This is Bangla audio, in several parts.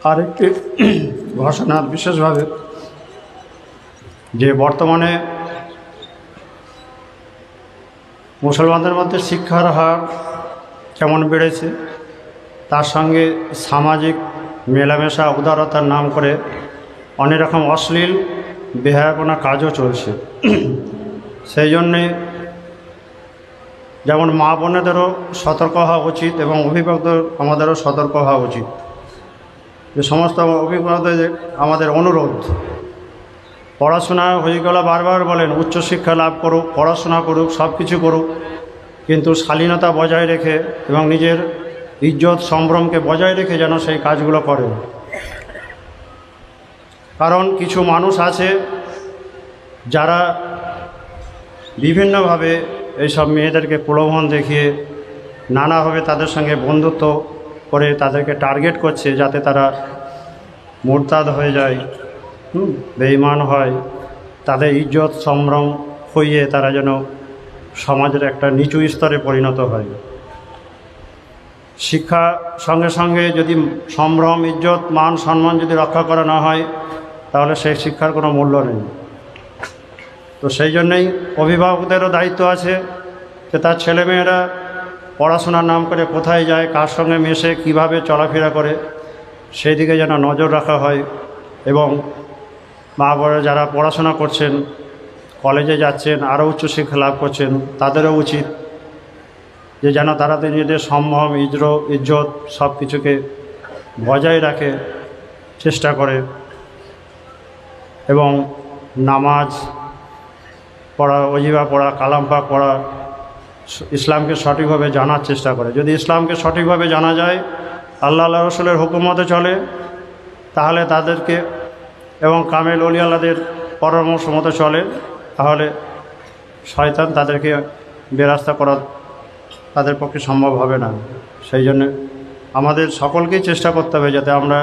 আরেকটি ঘোষণা বিশেষভাবে যে বর্তমানে মুসলমানদের মধ্যে শিক্ষার হার কেমন বেড়েছে, তার সঙ্গে সামাজিক মেলামেশা উদারতার নাম করে অনেক রকম অশ্লীল বেহায়াপনা কাজও চলছে। সেই জন্যে যেমন মা বোনেদেরও সতর্ক হওয়া উচিত এবং অভিভাবকদের আমাদেরও সতর্ক হওয়া উচিত। যে সমস্ত অভিভাবকদের আমাদের অনুরোধ, পড়াশোনা হয়ে গেলে বারবার বলেন উচ্চশিক্ষা লাভ করুক, পড়াশোনা করুক, সব কিছু করুক, কিন্তু শালীনতা বজায় রেখে এবং নিজের ইজ্জত সম্ভ্রমকে বজায় রেখে যেন সেই কাজগুলো করে। কারণ কিছু মানুষ আছে যারা বিভিন্নভাবে এইসব মেয়েদেরকে প্রলোভন দেখিয়ে নানাভাবে তাদের সঙ্গে বন্ধুত্ব করে তাদেরকে টার্গেট করছে, যাতে তারা মুরতাদ হয়ে যায়, বেঈমান হয়, তাদের ইজ্জত সম্ভ্রম হইয়ে তারা যেন সমাজের একটা নিচু স্তরে পরিণত হয়। শিক্ষা সঙ্গে সঙ্গে যদি সম্ভ্রম, ইজ্জত, মান, সম্মান যদি রক্ষা করা না হয়, তাহলে সেই শিক্ষার কোনো মূল্য নেই। তো সেই জন্যেই অভিভাবকদেরও দায়িত্ব আছে যে তার ছেলেমেয়েরা পড়াশোনার নাম করে কোথায় যায়, কার সঙ্গে মেশে, কিভাবে চলাফেরা করে, সেই দিকে যেন নজর রাখা হয়। এবং মা বাবারা যারা পড়াশোনা করছেন, কলেজে যাচ্ছেন, আরও উচ্চশিক্ষা লাভ করছেন, তাদেরও উচিত যে যেন তারা নিজেদের সম্ভ্রম, ইজ্জত সব কিছুকে বজায় রাখে, চেষ্টা করে এবং নামাজ পড়া, ওজিফা পড়া, কালাম পাক পড়া, ইসলামকে সঠিকভাবে জানার চেষ্টা করে। যদি ইসলামকে সঠিকভাবে জানা যায়, আল্লাহ রসুলের হুকুমতে চলে, তাহলে তাদেরকে এবং কামেল ওলি আল্লাহদের পরামর্শ মতো চলে, তাহলে শয়তান তাদেরকে বেরাস্তা করা তাদের পক্ষে সম্ভব হবে না। সেই জন্য আমাদের সকলকেই চেষ্টা করতে হবে যাতে আমরা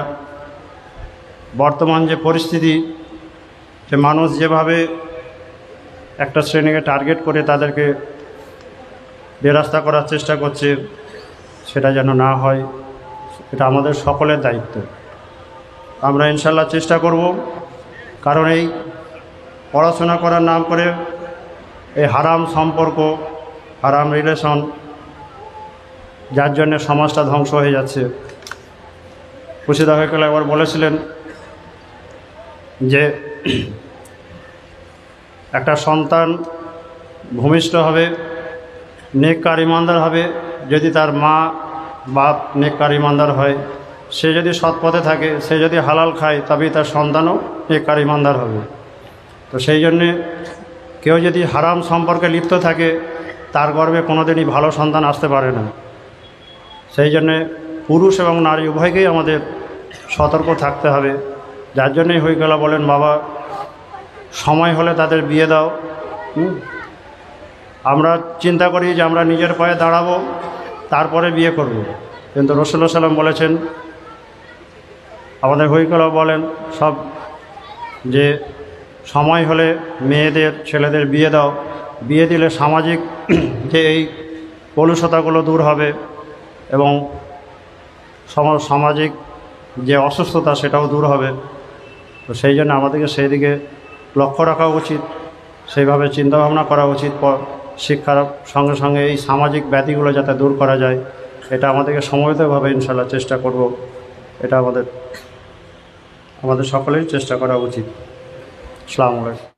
বর্তমান যে পরিস্থিতি, যে মানুষ যেভাবে একটা শ্রেণীকে টার্গেট করে তাদেরকে বেরাস্তা করার চেষ্টা করছে, সেটা যেন না হয়। এটা আমাদের সকলের দায়িত্ব। আমরা ইনশাল্লাহ চেষ্টা করব, কারণ এই পড়াশোনা করার নাম করে এই হারাম সম্পর্ক, হারাম রিলেশন, যার জন্য সমাজটা ধ্বংস হয়ে যাচ্ছে। খুশিদা হয়ে গেলে একবার বলেছিলেন যে একটা সন্তান ভূমিষ্ঠ হবে, নেককার ইমানদার হবে যদি তার মা বাপ নেককার ইমানদার হয়। সে যদি সৎ পথে থাকে, সে যদি হালাল খায়, তবেই তার সন্তানও নেককার ইমানদার হবে। তো সেই জন্যে কেউ যদি হারাম সম্পর্কে লিপ্ত থাকে, তার গর্ভে কোনোদিনই ভালো সন্তান আসতে পারে না। সেই জন্যে পুরুষ এবং নারী উভয়কেই আমাদের সতর্ক থাকতে হবে। যার জন্যই হয়ে গেল বলেন, বাবা সময় হলে তাদের বিয়ে দাও। আমরা চিন্তা করি যে আমরা নিজের পায়ে দাঁড়াবো, তারপরে বিয়ে করব, কিন্তু রাসূলুল্লাহ সাল্লাল্লাহু আলাইহি ওয়াসাল্লাম বলেছেন, আমাদের হইকলা বলেন সব, যে সময় হলে মেয়েদের, ছেলেদের বিয়ে দাও। বিয়ে দিলে সামাজিক যে এই কলুষতাগুলো দূর হবে এবং সামাজিক যে অসুস্থতা সেটাও দূর হবে। তো সেই জন্য আমাদেরকে সেই দিকে লক্ষ্য রাখা উচিত, সেইভাবে চিন্তাভাবনা করা উচিত। শিক্ষার সঙ্গে সঙ্গে এই সামাজিক ব্যাধিগুলো যাতে দূর করা যায়, এটা আমাদেরকে সমবেতভাবে ইনশাআল্লাহ চেষ্টা করব। এটা আমাদের সকলেই চেষ্টা করা উচিত। আসসালামু আলাইকুম।